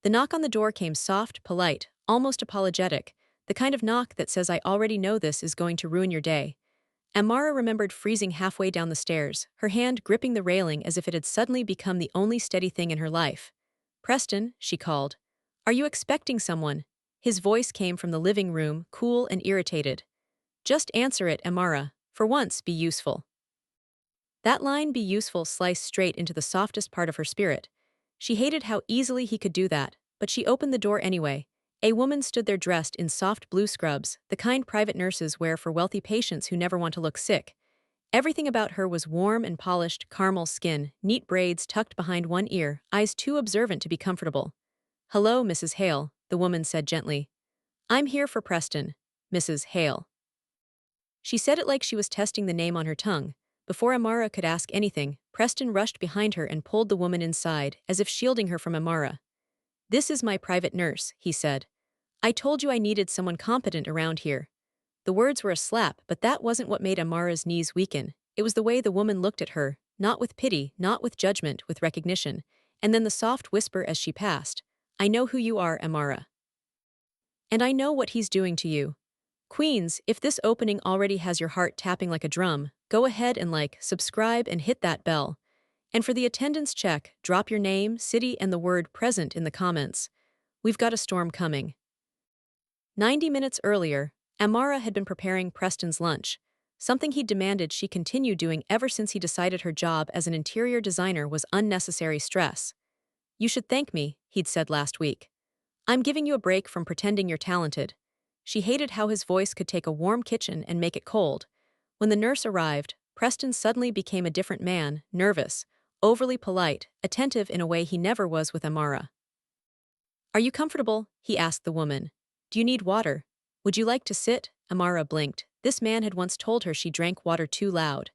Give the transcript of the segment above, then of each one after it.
The knock on the door came soft, polite, almost apologetic, the kind of knock that says I already know this is going to ruin your day. Amara remembered freezing halfway down the stairs, her hand gripping the railing as if it had suddenly become the only steady thing in her life. "Preston," she called. "Are you expecting someone?" His voice came from the living room, cool and irritated. "Just answer it, Amara. For once, be useful." That line, "be useful," sliced straight into the softest part of her spirit. She hated how easily he could do that, but she opened the door anyway. A woman stood there dressed in soft blue scrubs, the kind private nurses wear for wealthy patients who never want to look sick. Everything about her was warm and polished, caramel skin, neat braids tucked behind one ear, eyes too observant to be comfortable. "Hello, Mrs. Hale," the woman said gently. "I'm here for Preston, Mrs. Hale." She said it like she was testing the name on her tongue. Before Amara could ask anything, Preston rushed behind her and pulled the woman inside, as if shielding her from Amara. "This is my private nurse," he said. "I told you I needed someone competent around here." The words were a slap, but that wasn't what made Amara's knees weaken. It was the way the woman looked at her, not with pity, not with judgment, with recognition. And then the soft whisper as she passed. "I know who you are, Amara. And I know what he's doing to you." Queens, if this opening already has your heart tapping like a drum, go ahead and like, subscribe, and hit that bell. And for the attendance check, drop your name, city, and the word present in the comments. We've got a storm coming. 90 minutes earlier, Amara had been preparing Preston's lunch, something he demanded she continue doing ever since he decided her job as an interior designer was unnecessary stress. "You should thank me," he'd said last week. "I'm giving you a break from pretending you're talented." She hated how his voice could take a warm kitchen and make it cold. When the nurse arrived, Preston suddenly became a different man, nervous, overly polite, attentive in a way he never was with Amara. "Are you comfortable?" he asked the woman. "Do you need water? Would you like to sit?" Amara blinked. This man had once told her she drank water too loud.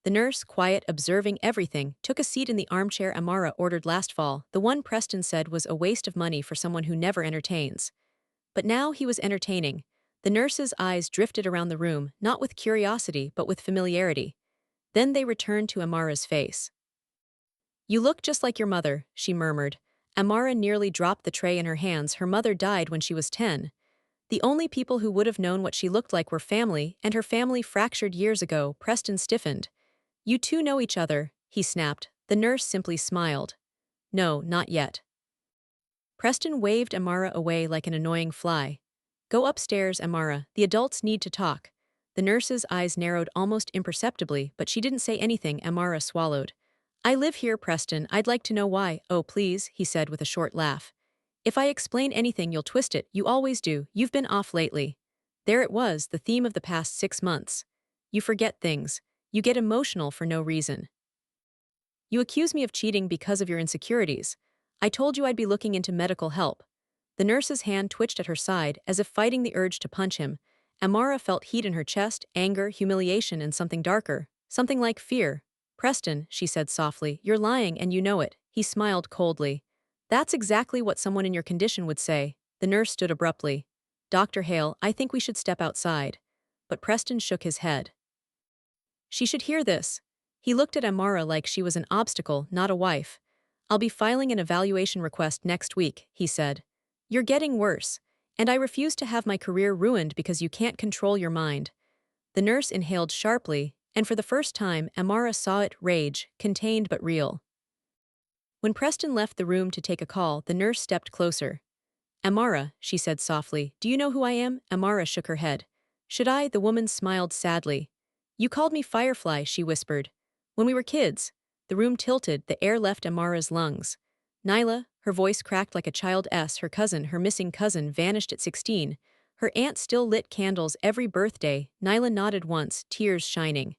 The nurse, quiet, observing everything, took a seat in the armchair Amara ordered last fall, the one Preston said was a waste of money for someone who never entertains. But now he was entertaining. The nurse's eyes drifted around the room, not with curiosity but with familiarity. Then they returned to Amara's face. "You look just like your mother," she murmured. Amara nearly dropped the tray in her hands. Her mother died when she was 10. The only people who would have known what she looked like were family, and her family fractured years ago. Preston stiffened. "You two know each other," he snapped. The nurse simply smiled. "No, not yet." Preston waved Amara away like an annoying fly. "Go upstairs, Amara. The adults need to talk." The nurse's eyes narrowed almost imperceptibly, but she didn't say anything. Amara swallowed. "I live here, Preston. I'd like to know why." "Oh, please," he said with a short laugh. "If I explain anything, you'll twist it. You always do. You've been off lately." There it was, the theme of the past 6 months. "You forget things. You get emotional for no reason. You accuse me of cheating because of your insecurities. I told you I'd be looking into medical help." The nurse's hand twitched at her side, as if fighting the urge to punch him. Amara felt heat in her chest, anger, humiliation, and something darker. Something like fear. "Preston," she said softly, "you're lying and you know it." He smiled coldly. "That's exactly what someone in your condition would say." The nurse stood abruptly. "Dr. Hale, I think we should step outside." But Preston shook his head. She should hear this. He looked at Amara like she was an obstacle, not a wife. "I'll be filing an evaluation request next week," he said. "You're getting worse. And I refuse to have my career ruined because you can't control your mind." The nurse inhaled sharply, and for the first time, Amara saw it, rage, contained but real. When Preston left the room to take a call, the nurse stepped closer. "Amara," she said softly, "do you know who I am?" Amara shook her head. "Should I?" The woman smiled sadly. "You called me Firefly," she whispered. "When we were kids." The room tilted, the air left Amara's lungs. "Nyla," her voice cracked like a child's, her cousin, her missing cousin, vanished at 16. Her aunt still lit candles every birthday. Nyla nodded once, tears shining.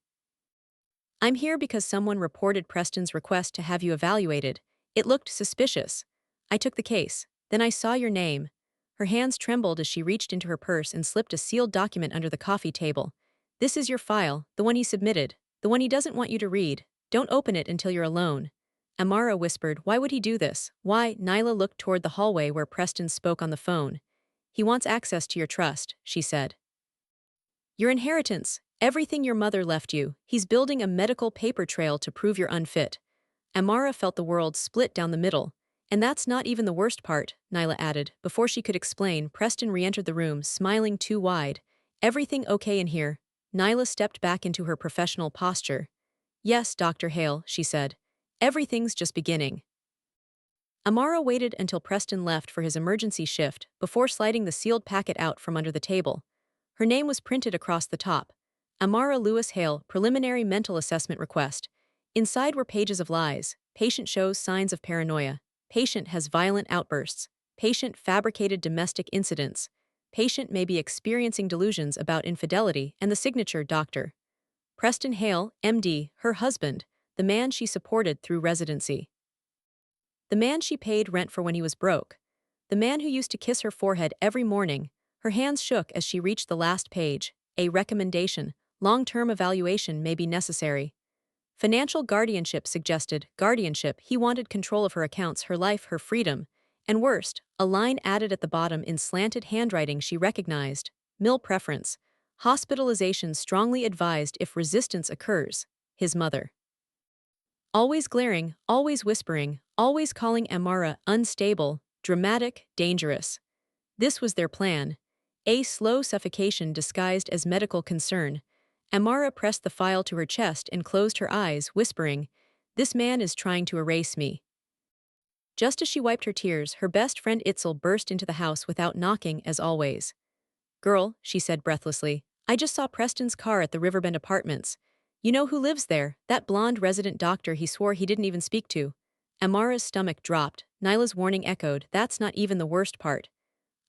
"I'm here because someone reported Preston's request to have you evaluated. It looked suspicious. I took the case. Then I saw your name." Her hands trembled as she reached into her purse and slipped a sealed document under the coffee table. "This is your file, the one he submitted, the one he doesn't want you to read. Don't open it until you're alone." Amara whispered, "Why would he do this? Why?" Nyla looked toward the hallway where Preston spoke on the phone. "He wants access to your trust," she said. "Your inheritance, everything your mother left you. He's building a medical paper trail to prove you're unfit." Amara felt the world split down the middle. And that's not even the worst part, Nyla added. Before she could explain, Preston re-entered the room, smiling too wide. Everything okay in here? Nyla stepped back into her professional posture. Yes, Dr. Hale, she said. Everything's just beginning. Amara waited until Preston left for his emergency shift before sliding the sealed packet out from under the table. Her name was printed across the top. Amara Lewis Hale, preliminary mental assessment request. Inside were pages of lies. Patient shows signs of paranoia. Patient has violent outbursts. Patient fabricated domestic incidents. Patient may be experiencing delusions about infidelity, and the signature Dr. Preston Hale, MD, her husband, the man she supported through residency. The man she paid rent for when he was broke. The man who used to kiss her forehead every morning. Her hands shook as she reached the last page. A recommendation. Long-term evaluation may be necessary. Financial guardianship suggested. Guardianship, he wanted control of her accounts, her life, her freedom. And worst, a line added at the bottom in slanted handwriting she recognized. Mill preference. Hospitalization strongly advised if resistance occurs. His mother. Always glaring, always whispering, always calling Amara unstable, dramatic, dangerous. This was their plan. A slow suffocation disguised as medical concern. Amara pressed the file to her chest and closed her eyes, whispering, "This man is trying to erase me." Just as she wiped her tears, her best friend Itzel burst into the house without knocking, as always. "Girl," she said breathlessly, "I just saw Preston's car at the Riverbend Apartments. You know who lives there? That blonde resident doctor he swore he didn't even speak to." Amara's stomach dropped. Nyla's warning echoed, "That's not even the worst part."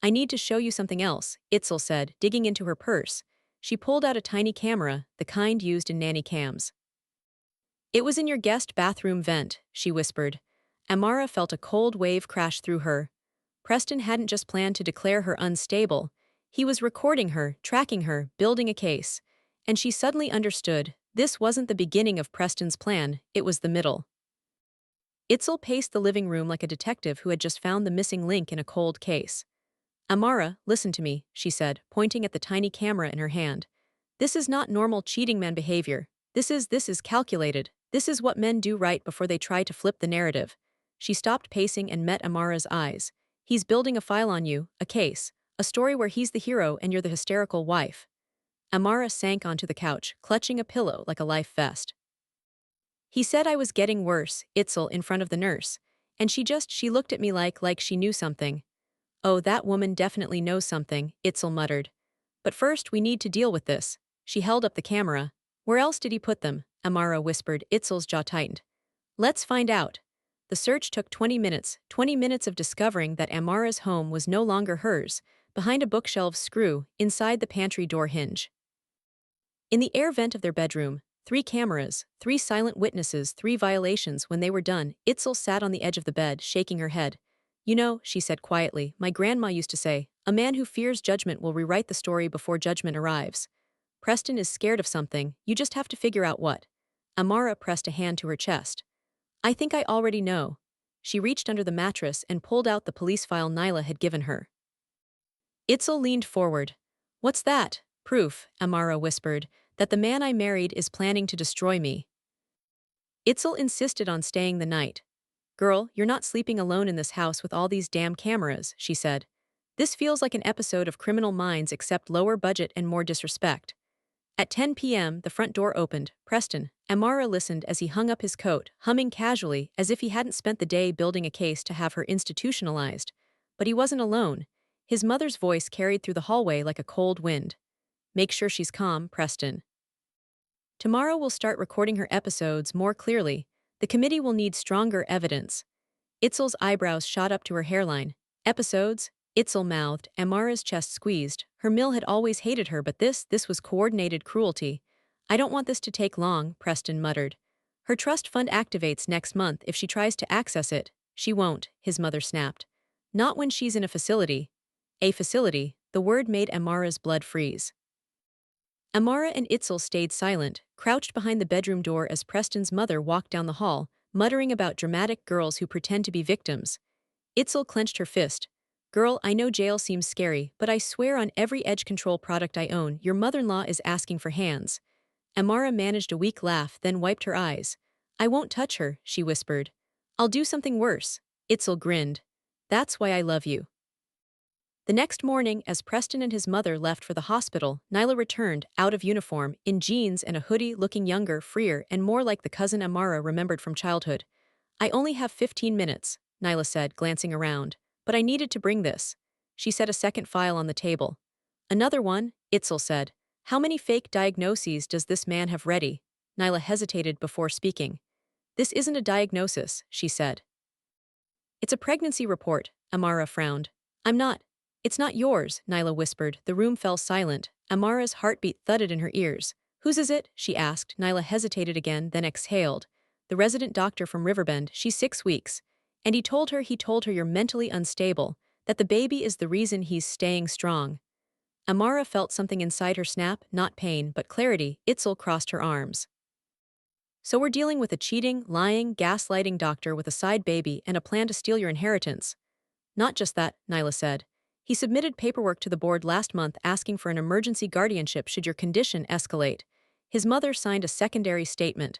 "I need to show you something else," Itzel said, digging into her purse. She pulled out a tiny camera, the kind used in nanny cams. "It was in your guest bathroom vent," she whispered. Amara felt a cold wave crash through her. Preston hadn't just planned to declare her unstable. He was recording her, tracking her, building a case. And she suddenly understood, this wasn't the beginning of Preston's plan, it was the middle. Itzel paced the living room like a detective who had just found the missing link in a cold case. "Amara, listen to me," she said, pointing at the tiny camera in her hand. "This is not normal cheating man behavior. This is calculated. This is what men do right before they try to flip the narrative." She stopped pacing and met Amara's eyes. "He's building a file on you, a case, a story where he's the hero and you're the hysterical wife." Amara sank onto the couch, clutching a pillow like a life vest. "He said I was getting worse," Itzel in front of the nurse. "And she looked at me like she knew something." "Oh, that woman definitely knows something," Itzel muttered. "But first we need to deal with this." She held up the camera. "Where else did he put them?" Amara whispered. Itzel's jaw tightened. "Let's find out." The search took 20 minutes, 20 minutes of discovering that Amara's home was no longer hers, behind a bookshelf's screw, inside the pantry door hinge. In the air vent of their bedroom, 3 cameras, 3 silent witnesses, 3 violations. When they were done, Itzel sat on the edge of the bed, shaking her head. "You know," she said quietly, "my grandma used to say, a man who fears judgment will rewrite the story before judgment arrives. Preston is scared of something, you just have to figure out what." Amara pressed a hand to her chest. "I think I already know." She reached under the mattress and pulled out the police file Nyla had given her. Itzel leaned forward. "What's that?" "Proof," Amara whispered, "that the man I married is planning to destroy me." Itzel insisted on staying the night. "Girl, you're not sleeping alone in this house with all these damn cameras," she said. "This feels like an episode of Criminal Minds except lower budget and more disrespect." At 10 p.m., the front door opened. Preston. Amara listened as he hung up his coat, humming casually as if he hadn't spent the day building a case to have her institutionalized. But he wasn't alone. His mother's voice carried through the hallway like a cold wind. "Make sure she's calm, Preston. Tomorrow we'll start recording her episodes more clearly. The committee will need stronger evidence." Itzel's eyebrows shot up to her hairline. "Episodes?" Itzel mouthed, Amara's chest squeezed. Her mill had always hated her, but this was coordinated cruelty. "I don't want this to take long," Preston muttered. "Her trust fund activates next month if she tries to access it." "She won't," his mother snapped. "Not when she's in a facility." A facility, the word made Amara's blood freeze. Amara and Itzel stayed silent, crouched behind the bedroom door as Preston's mother walked down the hall, muttering about dramatic girls who pretend to be victims. Itzel clenched her fist. "Girl, I know jail seems scary, but I swear on every edge control product I own, your mother-in-law is asking for hands." Amara managed a weak laugh, then wiped her eyes. "I won't touch her," she whispered. "I'll do something worse." Itzel grinned. That's why I love you. The next morning, as Preston and his mother left for the hospital, Nyla returned, out of uniform, in jeans and a hoodie, looking younger, freer, and more like the cousin Amara remembered from childhood. I only have 15 minutes, Nyla said, glancing around. But I needed to bring this. She set a second file on the table. Another one, Itzel said. How many fake diagnoses does this man have ready? Nyla hesitated before speaking. This isn't a diagnosis, she said. It's a pregnancy report, Amara frowned. I'm not. It's not yours, Nyla whispered. The room fell silent. Amara's heartbeat thudded in her ears. Whose is it? She asked. Nyla hesitated again, then exhaled. The resident doctor from Riverbend, she's 6 weeks. And he told her you're mentally unstable, that the baby is the reason he's staying strong. Amara felt something inside her snap, not pain, but clarity. Itzel crossed her arms. So we're dealing with a cheating, lying, gaslighting doctor with a side baby and a plan to steal your inheritance. Not just that, Nyla said. He submitted paperwork to the board last month asking for an emergency guardianship should your condition escalate. His mother signed a secondary statement.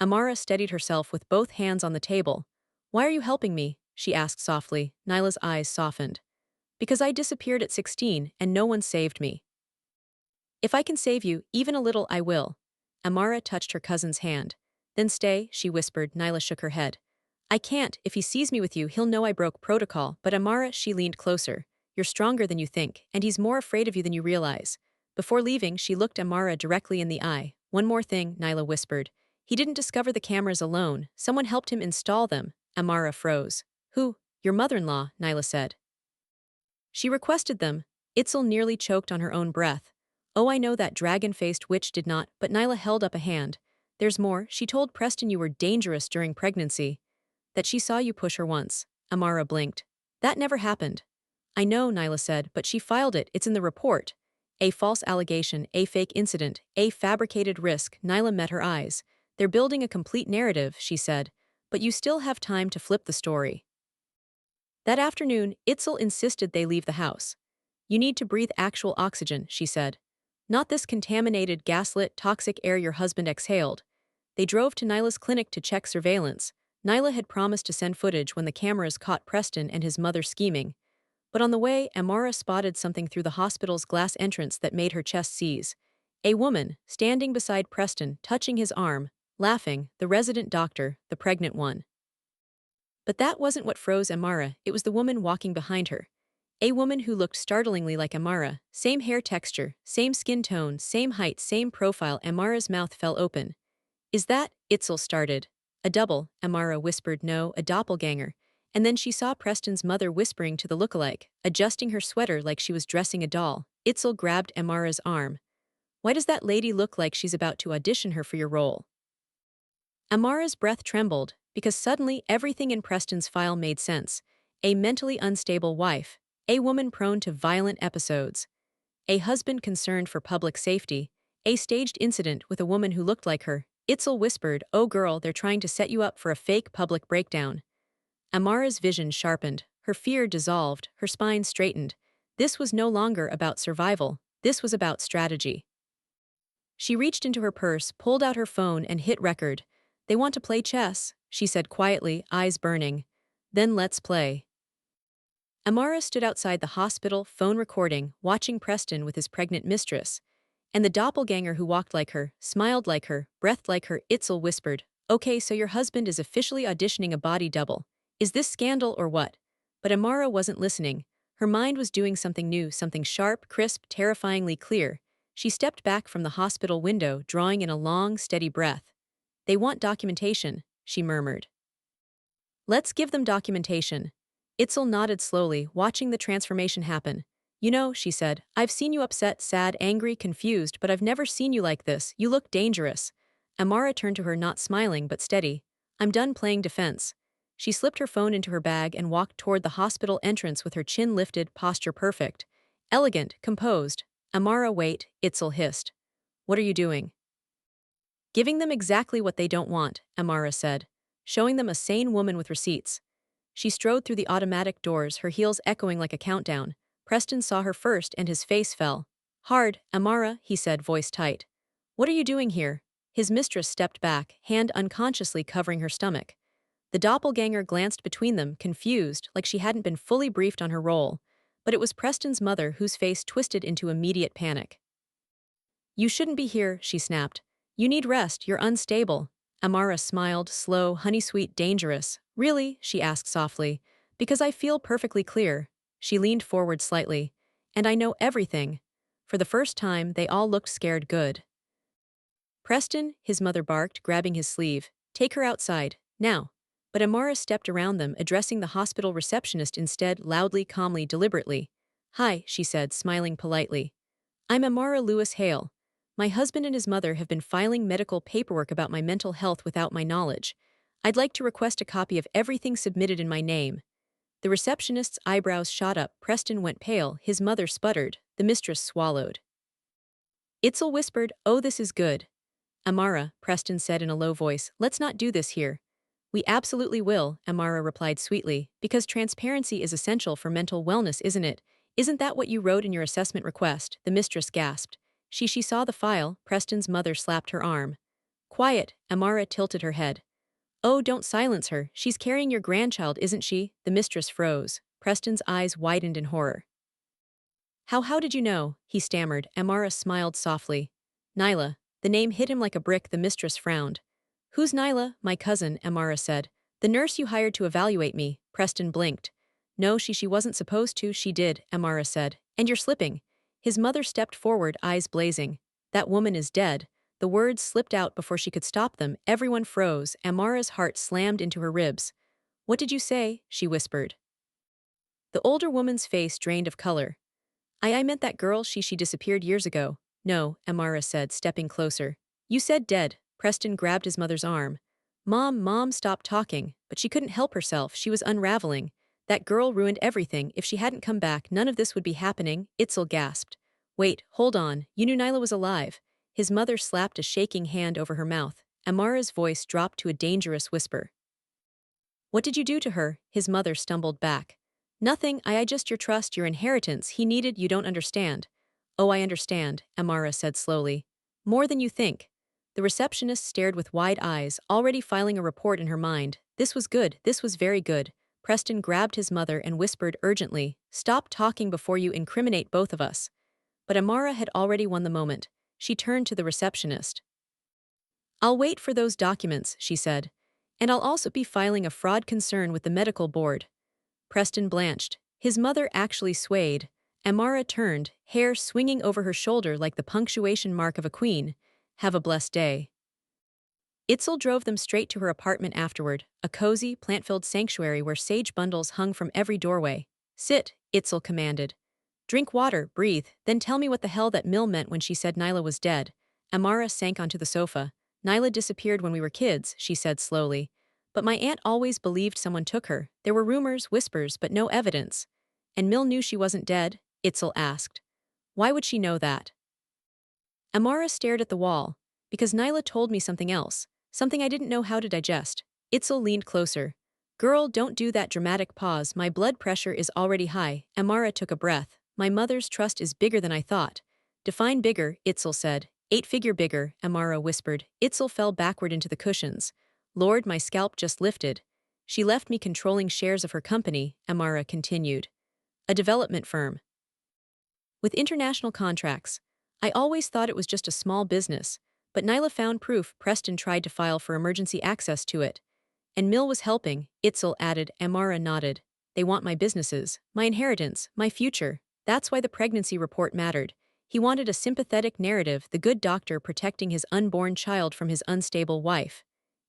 Amara steadied herself with both hands on the table. Why are you helping me? She asked softly. Nyla's eyes softened. Because I disappeared at 16 and no one saved me. If I can save you, even a little, I will. Amara touched her cousin's hand. Then stay, she whispered. Nyla shook her head. I can't. If he sees me with you, he'll know I broke protocol. But Amara, she leaned closer. You're stronger than you think, and he's more afraid of you than you realize. Before leaving, she looked Amara directly in the eye. One more thing, Nyla whispered. He didn't discover the cameras alone. Someone helped him install them. Amara froze. Who? Your mother-in-law, Nyla said. She requested them. Itzel nearly choked on her own breath. Oh, I know that dragon-faced witch did not, but Nyla held up a hand. There's more. She told Preston you were dangerous during pregnancy. That she saw you push her once. Amara blinked. That never happened. I know, Nyla said, but she filed it. It's in the report. A false allegation, a fake incident, a fabricated risk. Nyla met her eyes. They're building a complete narrative, she said. But you still have time to flip the story. That afternoon, Itzel insisted they leave the house. You need to breathe actual oxygen, she said. Not this contaminated, gaslit, toxic air your husband exhaled. They drove to Nyla's clinic to check surveillance. Nyla had promised to send footage when the cameras caught Preston and his mother scheming. But on the way, Amara spotted something through the hospital's glass entrance that made her chest seize. A woman, standing beside Preston, touching his arm, laughing, the resident doctor, the pregnant one. But that wasn't what froze Amara, it was the woman walking behind her. A woman who looked startlingly like Amara, same hair texture, same skin tone, same height, same profile. Amara's mouth fell open. Is that? Itzel started. A double, Amara whispered. No, a doppelganger. And then she saw Preston's mother whispering to the lookalike, adjusting her sweater like she was dressing a doll. Itzel grabbed Amara's arm. Why does that lady look like she's about to audition her for your role? Amara's breath trembled, because suddenly everything in Preston's file made sense. A mentally unstable wife, a woman prone to violent episodes, a husband concerned for public safety, a staged incident with a woman who looked like her. Itzel whispered, oh girl, they're trying to set you up for a fake public breakdown. Amara's vision sharpened, her fear dissolved, her spine straightened. This was no longer about survival, this was about strategy. She reached into her purse, pulled out her phone, and hit record. They want to play chess, she said quietly, eyes burning. Then let's play. Amara stood outside the hospital, phone recording, watching Preston with his pregnant mistress. And the doppelganger who walked like her, smiled like her, breathed like her. Itzel whispered, okay, so your husband is officially auditioning a body double. Is this scandal or what? But Amara wasn't listening. Her mind was doing something new, something sharp, crisp, terrifyingly clear. She stepped back from the hospital window, drawing in a long, steady breath. They want documentation, she murmured. Let's give them documentation. Itzel nodded slowly, watching the transformation happen. You know, she said, I've seen you upset, sad, angry, confused, but I've never seen you like this. You look dangerous. Amara turned to her, not smiling but steady. I'm done playing defense. She slipped her phone into her bag and walked toward the hospital entrance with her chin lifted, posture perfect. Elegant, composed. Amara, wait, Itzel hissed. What are you doing? Giving them exactly what they don't want, Amara said. Showing them a sane woman with receipts. She strode through the automatic doors, her heels echoing like a countdown. Preston saw her first and his face fell. Hard, Amara, he said, voice tight. What are you doing here? His mistress stepped back, hand unconsciously covering her stomach. The doppelganger glanced between them, confused, like she hadn't been fully briefed on her role. But it was Preston's mother whose face twisted into immediate panic. You shouldn't be here, she snapped. You need rest, you're unstable. Amara smiled, slow, honey-sweet, dangerous. Really? She asked softly. Because I feel perfectly clear. She leaned forward slightly. And I know everything. For the first time, they all looked scared good. Preston, his mother barked, grabbing his sleeve. Take her outside, now. But Amara stepped around them, addressing the hospital receptionist instead, loudly, calmly, deliberately. Hi, she said, smiling politely. I'm Amara Lewis Hale. My husband and his mother have been filing medical paperwork about my mental health without my knowledge. I'd like to request a copy of everything submitted in my name. The receptionist's eyebrows shot up, Preston went pale, his mother sputtered, the mistress swallowed. Itzel whispered, oh, this is good. Amara, Preston said in a low voice, let's not do this here. We absolutely will, Amara replied sweetly, because transparency is essential for mental wellness, isn't it? Isn't that what you wrote in your assessment request? The mistress gasped. She saw the file, Preston's mother slapped her arm. Quiet, Amara tilted her head. Oh, don't silence her, she's carrying your grandchild, isn't she? The mistress froze. Preston's eyes widened in horror. How did you know? He stammered. Amara smiled softly. Nyla. The name hit him like a brick, the mistress frowned. Who's Nyla? My cousin, Amara said. The nurse you hired to evaluate me, Preston blinked. No, she wasn't supposed to, she did, Amara said. And you're slipping. His mother stepped forward, eyes blazing. That woman is dead. The words slipped out before she could stop them. Everyone froze. Amara's heart slammed into her ribs. What did you say? She whispered. The older woman's face drained of color. I meant that girl, she disappeared years ago. No, Amara said, stepping closer. You said dead. Preston grabbed his mother's arm. Mom stopped talking, but she couldn't help herself, she was unraveling. That girl ruined everything, if she hadn't come back none of this would be happening, Itzel gasped. Wait, hold on, you knew Nyla was alive. His mother slapped a shaking hand over her mouth. Amara's voice dropped to a dangerous whisper. What did you do to her? His mother stumbled back. Nothing, I just your trust, your inheritance, he needed, you don't understand. Oh, I understand, Amara said slowly. More than you think. The receptionist stared with wide eyes, already filing a report in her mind. This was good, this was very good. Preston grabbed his mother and whispered urgently, stop talking before you incriminate both of us. But Amara had already won the moment. She turned to the receptionist. I'll wait for those documents, she said. And I'll also be filing a fraud concern with the medical board. Preston blanched. His mother actually swayed. Amara turned, hair swinging over her shoulder like the punctuation mark of a queen. Have a blessed day. Itzel drove them straight to her apartment afterward, a cozy, plant-filled sanctuary where sage bundles hung from every doorway. Sit, Itzel commanded. Drink water, breathe, then tell me what the hell that Mill meant when she said Nyla was dead. Amara sank onto the sofa. Nyla disappeared when we were kids, she said slowly. But my aunt always believed someone took her. There were rumors, whispers, but no evidence. And Mill knew she wasn't dead? Itzel asked. Why would she know that? Amara stared at the wall. Because Nyla told me something else. Something I didn't know how to digest. Itzel leaned closer. Girl, don't do that dramatic pause. My blood pressure is already high. Amara took a breath. My mother's trust is bigger than I thought. Define bigger, Itzel said. 8-figure bigger, Amara whispered. Itzel fell backward into the cushions. Lord, my scalp just lifted. She left me controlling shares of her company, Amara continued. A development firm. With international contracts. I always thought it was just a small business, but Nyla found proof. Preston tried to file for emergency access to it. And Mill was helping, Itzel added. Amara nodded. They want my businesses, my inheritance, my future. That's why the pregnancy report mattered. He wanted a sympathetic narrative, the good doctor protecting his unborn child from his unstable wife.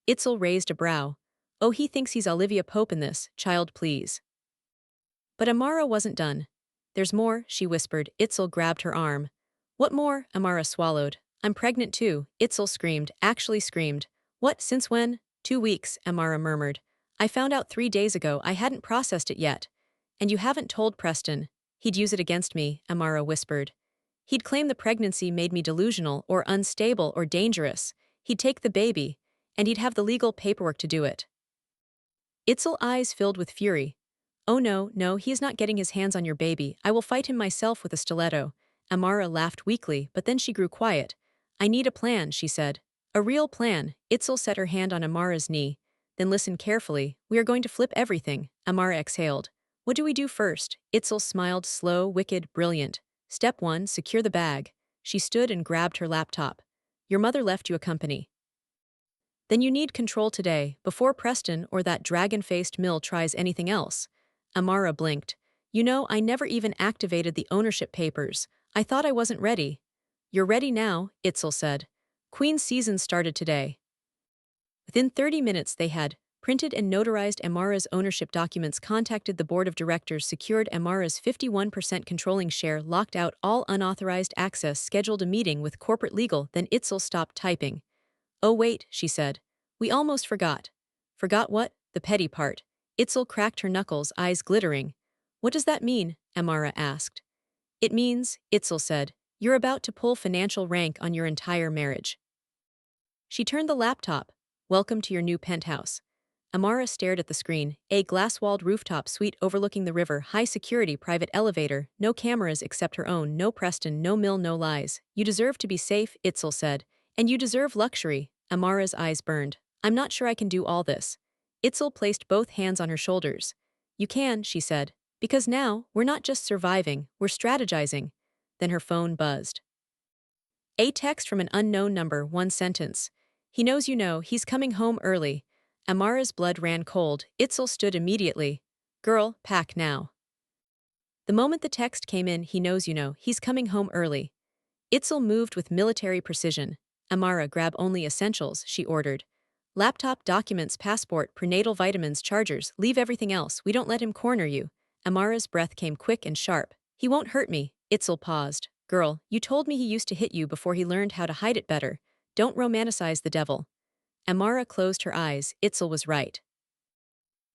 Itzel raised a brow. Oh, he thinks he's Olivia Pope in this, child please. But Amara wasn't done. There's more, she whispered. Itzel grabbed her arm. What more? Amara swallowed. I'm pregnant too, Itzel screamed, actually screamed. What, since when? 2 weeks, Amara murmured. I found out 3 days ago. I hadn't processed it yet. And you haven't told Preston. He'd use it against me, Amara whispered. He'd claim the pregnancy made me delusional or unstable or dangerous. He'd take the baby, and he'd have the legal paperwork to do it. Itzel's eyes filled with fury. Oh no, he is not getting his hands on your baby. I will fight him myself with a stiletto. Amara laughed weakly, but then she grew quiet. I need a plan, she said. A real plan. Itzel set her hand on Amara's knee. Then listen carefully. We are going to flip everything. Amara exhaled. What do we do first? Itzel smiled, slow, wicked, brilliant. Step 1, secure the bag. She stood and grabbed her laptop. Your mother left you a company. Then you need control today, before Preston or that dragon-faced Mill tries anything else. Amara blinked. You know, I never even activated the ownership papers. I thought I wasn't ready. You're ready now, Itzel said. Queen's season started today. Within 30 minutes they had printed and notarized Amara's ownership documents, contacted the board of directors, secured Amara's 51% controlling share, locked out all unauthorized access, scheduled a meeting with corporate legal. Then Itzel stopped typing. Oh wait, she said. We almost forgot. Forgot what? The petty part. Itzel cracked her knuckles, eyes glittering. What does that mean? Amara asked. It means, Itzel said, you're about to pull financial rank on your entire marriage. She turned the laptop. Welcome to your new penthouse. Amara stared at the screen, a glass-walled rooftop suite overlooking the river, high-security private elevator, no cameras except her own, no Preston, no Mill, no lies. You deserve to be safe, Itzel said. And you deserve luxury. Amara's eyes burned. I'm not sure I can do all this. Itzel placed both hands on her shoulders. You can, she said. Because now, we're not just surviving, we're strategizing. Then her phone buzzed. A text from an unknown number, one sentence. He knows you know, he's coming home early. Amara's blood ran cold. Itzel stood immediately. Girl, pack now. The moment the text came in, he knows you know, he's coming home early. Itzel moved with military precision. Amara, grab only essentials, she ordered. Laptop, documents, passport, prenatal vitamins, chargers, leave everything else, we don't let him corner you. Amara's breath came quick and sharp. He won't hurt me. Itzel paused. Girl, you told me he used to hit you before he learned how to hide it better. Don't romanticize the devil. Amara closed her eyes. Itzel was right.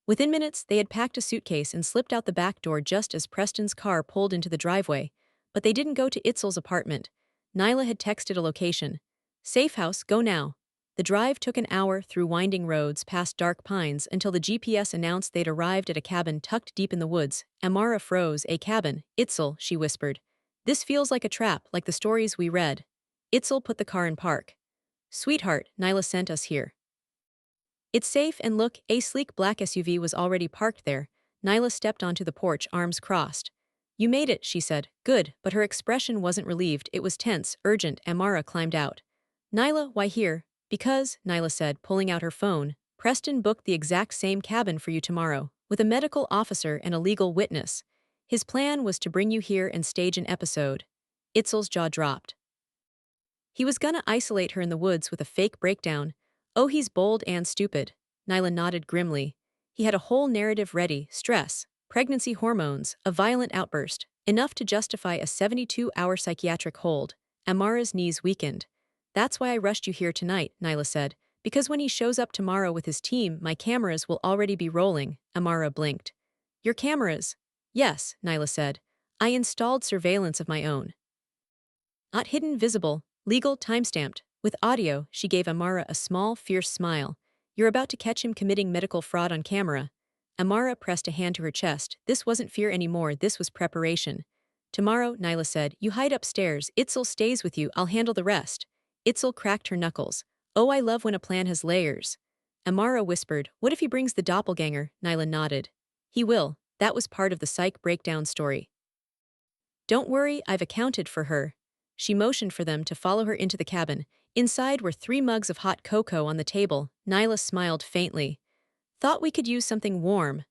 Within minutes, they had packed a suitcase and slipped out the back door just as Preston's car pulled into the driveway. But they didn't go to Itzel's apartment. Nyla had texted a location. Safe house, go now. The drive took an hour through winding roads past dark pines until the GPS announced they'd arrived at a cabin tucked deep in the woods. Amara froze. A cabin. Itzel, she whispered. This feels like a trap, like the stories we read. Itzel put the car in park. Sweetheart, Nyla sent us here. It's safe, and look, a sleek black SUV was already parked there. Nyla stepped onto the porch, arms crossed. You made it, she said. Good, but her expression wasn't relieved, it was tense, urgent. Amara climbed out. Nyla, why here? Because, Nyla said, pulling out her phone, Preston booked the exact same cabin for you tomorrow, with a medical officer and a legal witness. His plan was to bring you here and stage an episode. Itzel's jaw dropped. He was gonna isolate her in the woods with a fake breakdown. Oh, he's bold and stupid. Nyla nodded grimly. He had a whole narrative ready: stress, pregnancy hormones, a violent outburst, enough to justify a 72-hour psychiatric hold. Amara's knees weakened. That's why I rushed you here tonight, Nyla said. Because when he shows up tomorrow with his team, my cameras will already be rolling. Amara blinked. Your cameras? Yes, Nyla said. I installed surveillance of my own. Not hidden, visible, legal, time-stamped. With audio, she gave Amara a small, fierce smile. You're about to catch him committing medical fraud on camera. Amara pressed a hand to her chest. This wasn't fear anymore, this was preparation. Tomorrow, Nyla said, you hide upstairs. Itzel stays with you, I'll handle the rest. Itzel cracked her knuckles. Oh, I love when a plan has layers. Amara whispered, what if he brings the doppelganger? Nyla nodded. He will. That was part of the psych breakdown story. Don't worry, I've accounted for her. She motioned for them to follow her into the cabin. Inside were 3 mugs of hot cocoa on the table. Nyla smiled faintly. Thought we could use something warm.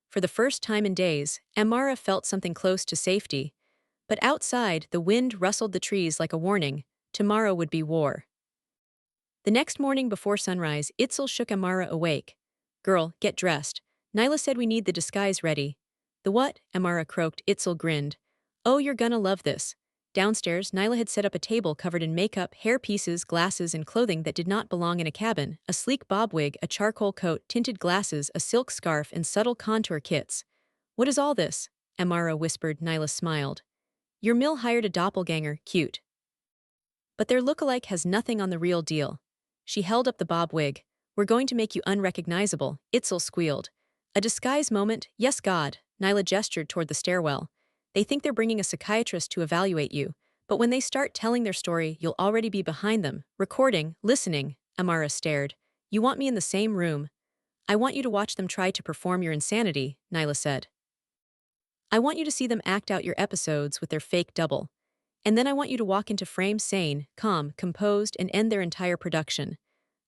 For the first time in days, Amara felt something close to safety. But outside, the wind rustled the trees like a warning. Tomorrow would be war. The next morning before sunrise, Itzel shook Amara awake. Girl, get dressed. Nyla said we need the disguise ready. The what? Amara croaked. Itzel grinned. Oh, you're gonna love this. Downstairs, Nyla had set up a table covered in makeup, hair pieces, glasses, and clothing that did not belong in a cabin, a sleek bob wig, a charcoal coat, tinted glasses, a silk scarf, and subtle contour kits. What is all this? Amara whispered. Nyla smiled. Your Mill hired a doppelganger, cute. But their lookalike has nothing on the real deal. She held up the bob wig. We're going to make you unrecognizable, Itzel squealed. A disguise moment, yes God. Nyla gestured toward the stairwell. They think they're bringing a psychiatrist to evaluate you, but when they start telling their story, you'll already be behind them, recording, listening. Amara stared. You want me in the same room? I want you to watch them try to perform your insanity, Nyla said. I want you to see them act out your episodes with their fake double. And then I want you to walk into frame sane, calm, composed, and end their entire production.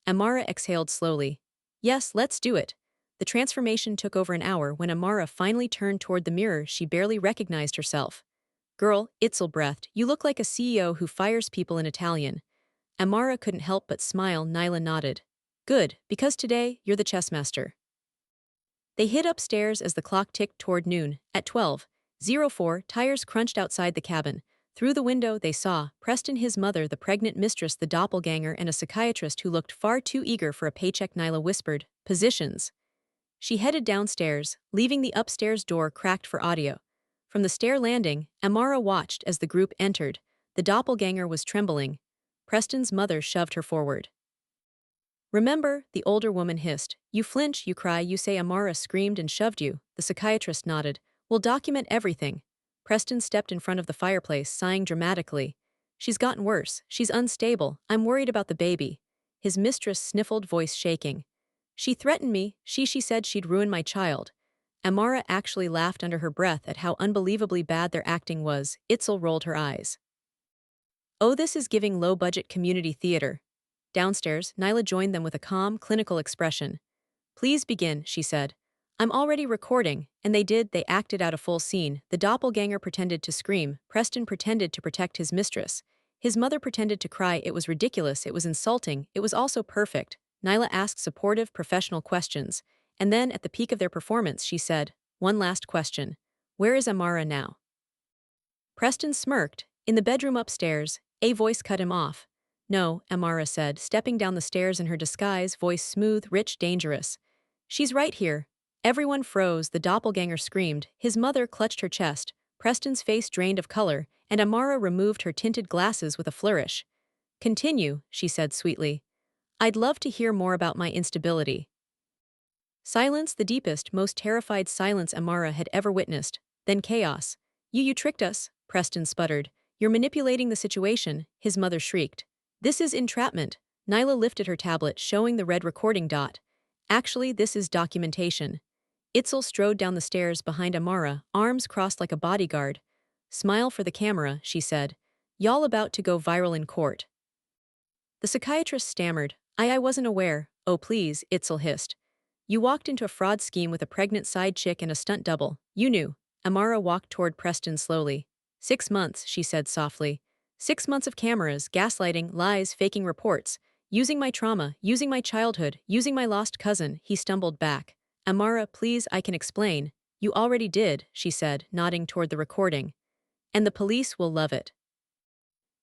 Amara exhaled slowly. Yes, let's do it. The transformation took over an hour when Amara finally turned toward the mirror. She barely recognized herself. Girl, Itzel breathed, you look like a CEO who fires people in Italian. Amara couldn't help but smile. Nyla nodded. Good, because today, you're the chessmaster. They hid upstairs as the clock ticked toward noon. At 12:04, tires crunched outside the cabin. Through the window, they saw Preston, his mother, the pregnant mistress, the doppelganger, and a psychiatrist who looked far too eager for a paycheck. Nyla whispered, positions. She headed downstairs, leaving the upstairs door cracked for audio. From the stair landing, Amara watched as the group entered. The doppelganger was trembling. Preston's mother shoved her forward. Remember, the older woman hissed. You flinch, you cry, you say Amara screamed and shoved you. The psychiatrist nodded. We'll document everything. Preston stepped in front of the fireplace, sighing dramatically. She's gotten worse. She's unstable. I'm worried about the baby. His mistress sniffled, voice shaking. She threatened me. She said she'd ruin my child. Amara actually laughed under her breath at how unbelievably bad their acting was. Itzel rolled her eyes. Oh, this is giving low-budget community theater. Downstairs, Nyla joined them with a calm, clinical expression. Please begin, she said. I'm already recording, and they did. They acted out a full scene. The doppelganger pretended to scream. Preston pretended to protect his mistress. His mother pretended to cry. It was ridiculous. It was insulting. It was also perfect. Nyla asked supportive, professional questions. And then, at the peak of their performance, she said, one last question. Where is Amara now? Preston smirked. In the bedroom upstairs. A voice cut him off. No, Amara said, stepping down the stairs in her disguise, voice smooth, rich, dangerous. She's right here. Everyone froze. The doppelganger screamed. His mother clutched her chest. Preston's face drained of color, and Amara removed her tinted glasses with a flourish. Continue, she said sweetly. I'd love to hear more about my instability. Silence, the deepest, most terrified silence Amara had ever witnessed. Then chaos. You tricked us, Preston sputtered. You're manipulating the situation, his mother shrieked. This is entrapment. Nyla lifted her tablet, showing the red recording dot. Actually, this is documentation. Itzel strode down the stairs behind Amara, arms crossed like a bodyguard. Smile for the camera, she said. Y'all about to go viral in court. The psychiatrist stammered. I wasn't aware. Oh please, Itzel hissed. You walked into a fraud scheme with a pregnant side chick and a stunt double. You knew. Amara walked toward Preston slowly. 6 months, she said softly. 6 months of cameras, gaslighting, lies, faking reports. Using my trauma, using my childhood, using my lost cousin. He stumbled back. Amara, please, I can explain. You already did, she said, nodding toward the recording. And the police will love it.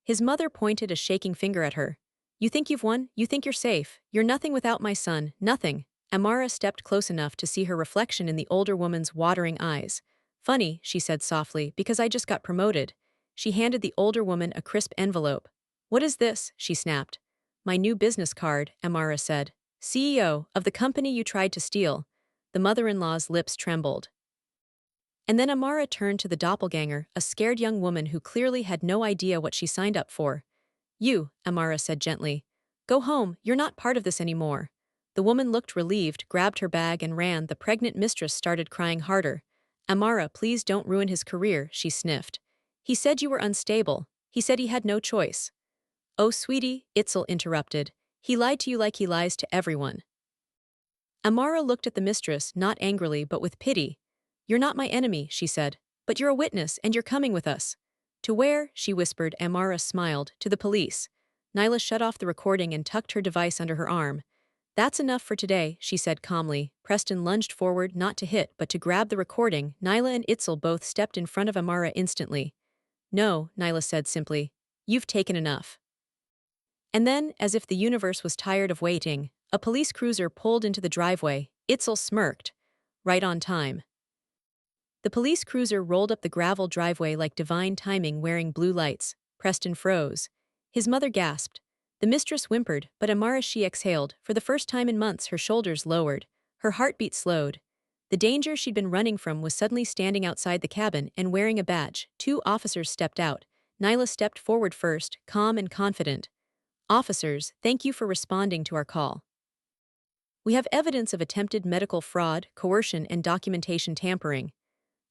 His mother pointed a shaking finger at her. You think you've won? You think you're safe? You're nothing without my son, nothing. Amara stepped close enough to see her reflection in the older woman's watering eyes. Funny, she said softly, because I just got promoted. She handed the older woman a crisp envelope. What is this? She snapped. My new business card, Amara said. CEO of the company you tried to steal. The mother-in-law's lips trembled. And then Amara turned to the doppelganger, a scared young woman who clearly had no idea what she signed up for. You, Amara said gently. Go home, you're not part of this anymore. The woman looked relieved, grabbed her bag and ran. The pregnant mistress started crying harder. Amara, please don't ruin his career, she sniffed. He said you were unstable. He said he had no choice. Oh, sweetie, Itzel interrupted. He lied to you like he lies to everyone. Amara looked at the mistress, not angrily but with pity. You're not my enemy, she said. But you're a witness, and you're coming with us. To where? She whispered. Amara smiled. To the police. Nyla shut off the recording and tucked her device under her arm. That's enough for today, she said calmly. Preston lunged forward, not to hit, but to grab the recording. Nyla and Itzel both stepped in front of Amara instantly. No, Nyla said simply. You've taken enough. And then, as if the universe was tired of waiting, a police cruiser pulled into the driveway. Itzel smirked. Right on time. The police cruiser rolled up the gravel driveway like divine timing, wearing blue lights. Preston froze. His mother gasped. The mistress whimpered, but Amara, she exhaled. For the first time in months, her shoulders lowered. Her heartbeat slowed. The danger she'd been running from was suddenly standing outside the cabin and wearing a badge. 2 officers stepped out. Nyla stepped forward first, calm and confident. Officers, thank you for responding to our call. We have evidence of attempted medical fraud, coercion, and documentation tampering.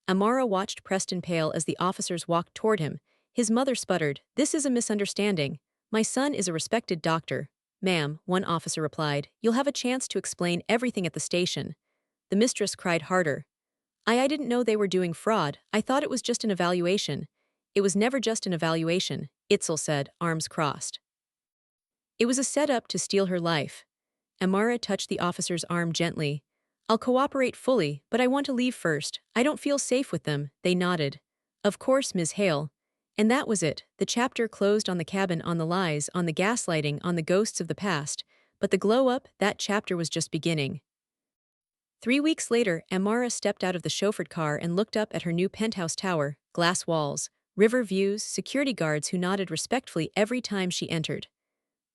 Amara watched Preston pale as the officers walked toward him. His mother sputtered, "This is a misunderstanding. My son is a respected doctor." "Ma'am," one officer replied, "you'll have a chance to explain everything at the station." The mistress cried harder. I didn't know they were doing fraud. I thought it was just an evaluation." "It was never just an evaluation," Itzel said, arms crossed. "It was a setup to steal her life." Amara touched the officer's arm gently. "I'll cooperate fully, but I want to leave first. I don't feel safe with them." They nodded. "Of course, Ms. Hale." And that was it. The chapter closed on the cabin, on the lies, on the gaslighting, on the ghosts of the past. But the glow-up, that chapter was just beginning. 3 weeks later, Amara stepped out of the chauffeured car and looked up at her new penthouse tower, glass walls, river views, security guards who nodded respectfully every time she entered.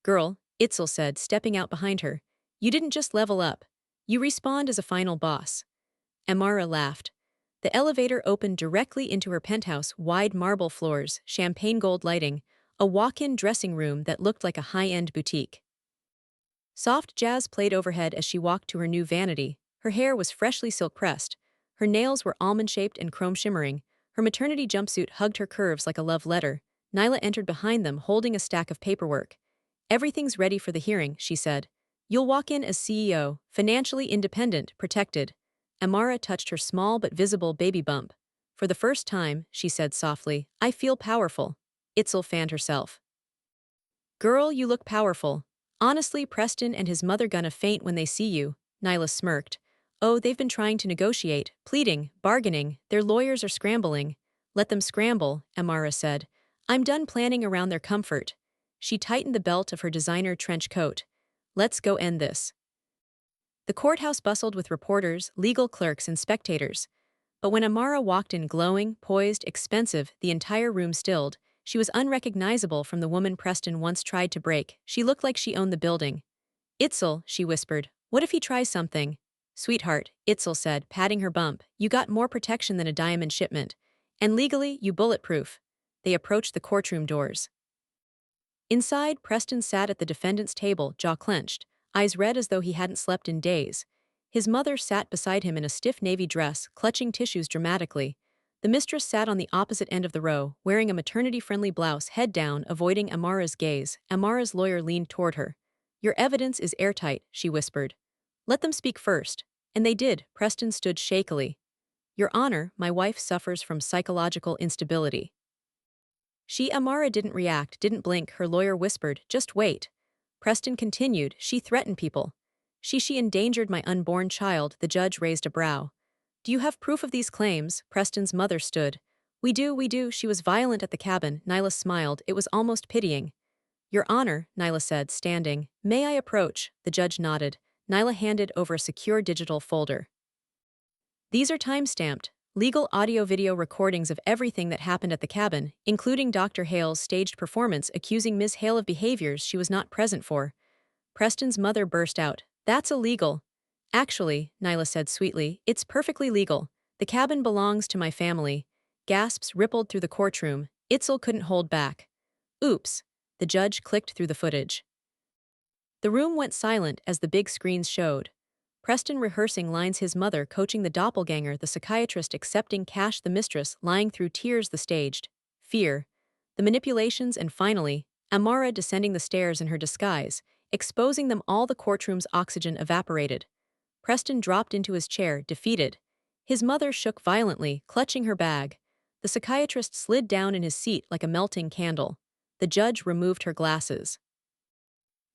"Girl," Itzel said, stepping out behind her, "you didn't just level up. You respawned as a final boss." Amara laughed. The elevator opened directly into her penthouse, wide marble floors, champagne gold lighting, a walk-in dressing room that looked like a high-end boutique. Soft jazz played overhead as she walked to her new vanity. Her hair was freshly silk-pressed. Her nails were almond-shaped and chrome-shimmering. Her maternity jumpsuit hugged her curves like a love letter. Nyla entered behind them, holding a stack of paperwork. "Everything's ready for the hearing," she said. "You'll walk in as CEO, financially independent, protected." Amara touched her small but visible baby bump. "For the first time," she said softly, "I feel powerful." Itzel fanned herself. "Girl, you look powerful. Honestly, Preston and his mother gonna faint when they see you." Nyla smirked. "Oh, they've been trying to negotiate, pleading, bargaining. Their lawyers are scrambling." "Let them scramble," Amara said. "I'm done planning around their comfort." She tightened the belt of her designer trench coat. "Let's go end this." The courthouse bustled with reporters, legal clerks, and spectators. But when Amara walked in glowing, poised, expensive, the entire room stilled. She was unrecognizable from the woman Preston once tried to break. She looked like she owned the building. "Itzel," she whispered, "what if he tries something?" "Sweetheart," Itzel said, patting her bump, "you got more protection than a diamond shipment. And legally, you bulletproof." They approached the courtroom doors. Inside, Preston sat at the defendant's table, jaw clenched, eyes red as though he hadn't slept in days. His mother sat beside him in a stiff navy dress, clutching tissues dramatically. The mistress sat on the opposite end of the row, wearing a maternity-friendly blouse, head down, avoiding Amara's gaze. Amara's lawyer leaned toward her. "Your evidence is airtight," she whispered. "Let them speak first." And they did. Preston stood shakily. "Your Honor, my wife suffers from psychological instability." Amara didn't react, didn't blink. Her lawyer whispered, "Just wait." Preston continued, "She threatened people. She endangered my unborn child." The judge raised a brow. "Do you have proof of these claims?" Preston's mother stood. We do. She was violent at the cabin." Nyla smiled. It was almost pitying. "Your Honor," Nyla said, standing. "May I approach?" The judge nodded. Nyla handed over a secure digital folder. "These are time-stamped, legal audio-video recordings of everything that happened at the cabin, including Dr. Hale's staged performance accusing Ms. Hale of behaviors she was not present for." Preston's mother burst out, "That's illegal." "Actually," Nyla said sweetly, "it's perfectly legal. The cabin belongs to my family." Gasps rippled through the courtroom. Itzel couldn't hold back. "Oops." The judge clicked through the footage. The room went silent as the big screens showed. Preston rehearsing lines, his mother coaching the doppelganger, the psychiatrist accepting cash, the mistress lying through tears, the staged fear, the manipulations, and finally, Amara descending the stairs in her disguise, exposing them all. The courtroom's oxygen evaporated. Preston dropped into his chair, defeated. His mother shook violently, clutching her bag. The psychiatrist slid down in his seat like a melting candle. The judge removed her glasses.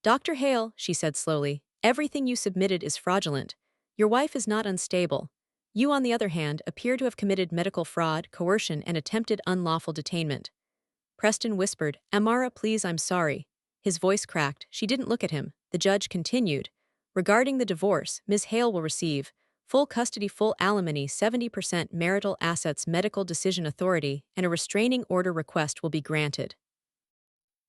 "Dr. Hale," she said slowly, "everything you submitted is fraudulent. Your wife is not unstable. You, on the other hand, appear to have committed medical fraud, coercion, and attempted unlawful detainment." Preston whispered, "Amara, please, I'm sorry." His voice cracked. She didn't look at him. The judge continued. "Regarding the divorce, Ms. Hale will receive full custody, full alimony, 70% marital assets, medical decision authority, and a restraining order request will be granted."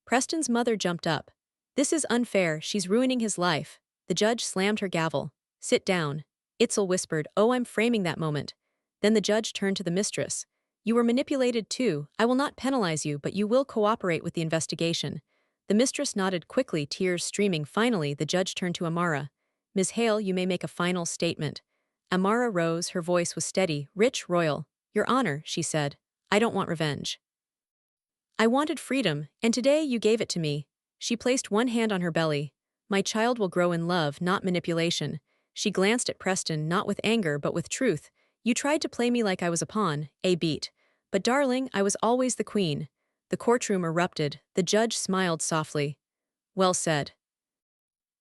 Preston's mother jumped up. "This is unfair. She's ruining his life." The judge slammed her gavel. "Sit down." Itzel whispered, "Oh, I'm framing that moment." Then the judge turned to the mistress. "You were manipulated too. I will not penalize you, but you will cooperate with the investigation." The mistress nodded quickly, tears streaming. Finally, the judge turned to Amara. Ms. Hale, you may make a final statement. Amara rose, her voice was steady, rich, royal. Your Honor, she said. I don't want revenge. I wanted freedom, and today you gave it to me. She placed one hand on her belly. My child will grow in love, not manipulation. She glanced at Preston, not with anger, but with truth. You tried to play me like I was a pawn, a beat. But darling, I was always the queen. The courtroom erupted. The judge smiled softly. Well said.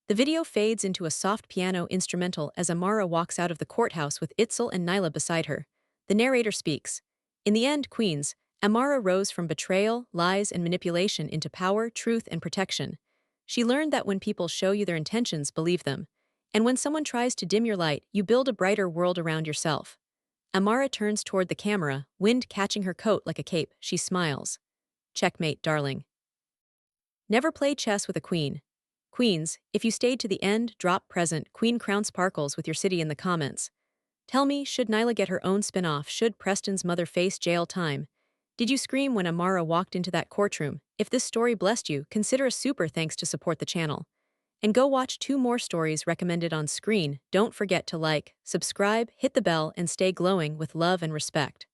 The video fades into a soft piano instrumental as Amara walks out of the courthouse with Itzel and Nyla beside her. The narrator speaks. In the end, Queens, Amara rose from betrayal, lies, and manipulation into power, truth, and protection. She learned that when people show you their intentions, believe them. And when someone tries to dim your light, you build a brighter world around yourself. Amara turns toward the camera, wind catching her coat like a cape. She smiles. Checkmate, darling. Never play chess with a queen. Queens, if you stayed to the end, drop present, queen crown sparkles with your city in the comments. Tell me, should Nyla get her own spin-off? Should Preston's mother face jail time? Did you scream when Amara walked into that courtroom? If this story blessed you, consider a super thanks to support the channel. And go watch 2 more stories recommended on screen. Don't forget to like, subscribe, hit the bell, and stay glowing with love and respect.